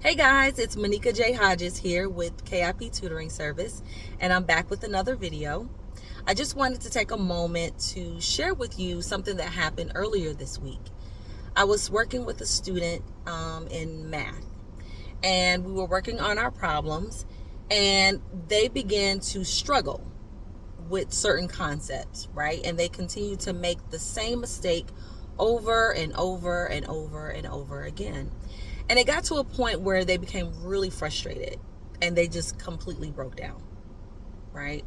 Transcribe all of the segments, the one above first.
Hey guys, it's Monica J. Hodges here with KIP Tutoring Service, and I'm back with another video. I just wanted to take a moment to share with you something that happened earlier this week. I was working with a student in math, and we were working on our problems, and they began to struggle with certain concepts, right? And they continue to make the same mistake over and over and over and over again. And it got to a point where they became really frustrated and they just completely broke down, right?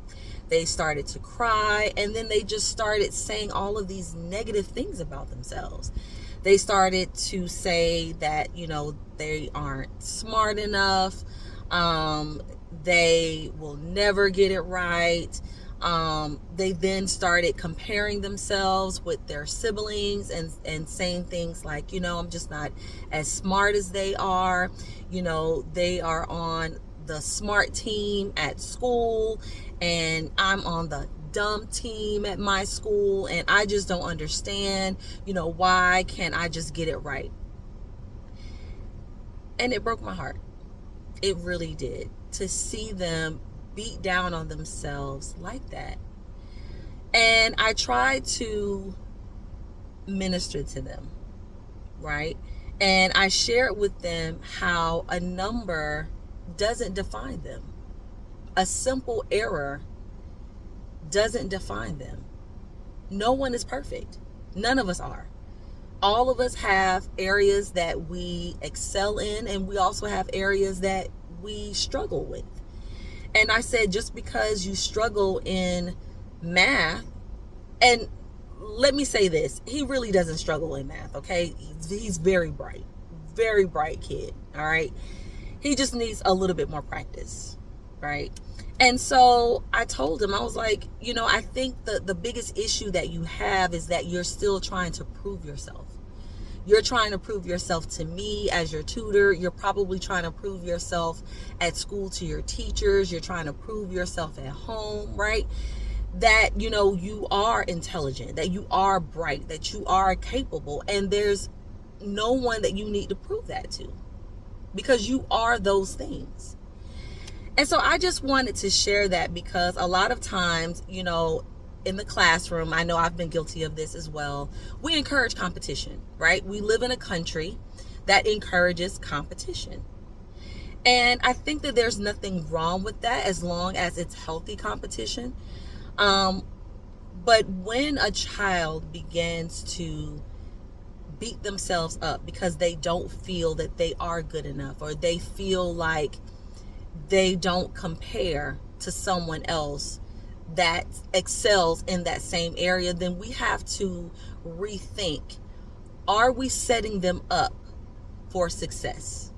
They started to cry, and then they just started saying all of these negative things about themselves. They started to say that, they aren't smart enough. They will never get it right. They then started comparing themselves with their siblings and saying things like, I'm just not as smart as they are. They are on the smart team at school and I'm on the dumb team at my school, and I just don't understand, why can't I just get it right? And it broke my heart. It really did, to see them beat down on themselves like that. And I tried to minister to them, right? And I shared with them how a number doesn't define them. A simple error doesn't define them. No one is perfect. None of us are. All of us have areas that we excel in, and we also have areas that we struggle with. And I said, just because you struggle in math, and let me say this, he really doesn't struggle in math, okay? He's very bright kid, all right? He just needs a little bit more practice, right? And so I told him, I was like, I think the biggest issue that you have is that you're still trying to prove yourself. You're trying to prove yourself to me as your tutor. You're probably trying to prove yourself at school to your teachers. You're trying to prove yourself at home, right? That, you are intelligent, that you are bright, that you are capable. And there's no one that you need to prove that to, because you are those things. And so I just wanted to share that, because a lot of times, in the classroom, I know I've been guilty of this as well, we encourage competition, right? We live in a country that encourages competition. And I think that there's nothing wrong with that as long as it's healthy competition. But when a child begins to beat themselves up because they don't feel that they are good enough, or they feel like they don't compare to someone else that excels in that same area, then we have to rethink, are we setting them up for success?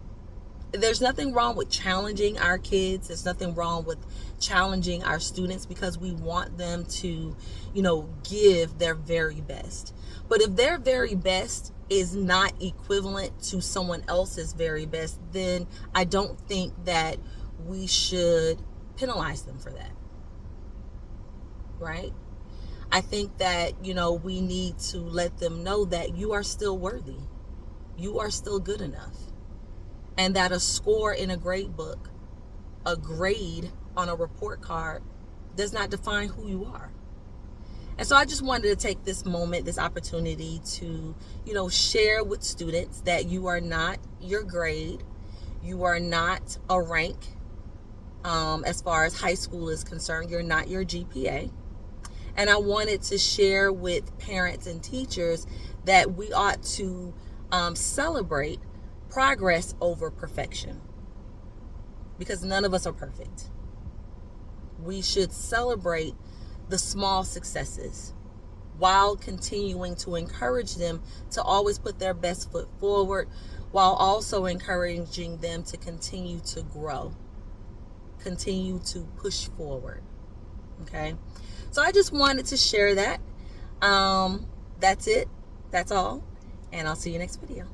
There's nothing wrong with challenging our kids. There's nothing wrong with challenging our students, because we want them to, give their very best. But if their very best is not equivalent to someone else's very best, then I don't think that we should penalize them for that. Right? I think that, we need to let them know that you are still worthy. You are still good enough. And that a score in a grade book, a grade on a report card, does not define who you are. And so I just wanted to take this moment, this opportunity to, share with students that you are not your grade. You are not a rank. As far as high school is concerned, you're not your GPA. And I wanted to share with parents and teachers that we ought to celebrate progress over perfection, because none of us are perfect. We should celebrate the small successes while continuing to encourage them to always put their best foot forward, while also encouraging them to continue to grow, continue to push forward. Okay? So I just wanted to share that. That's it. That's all. And I'll see you next video.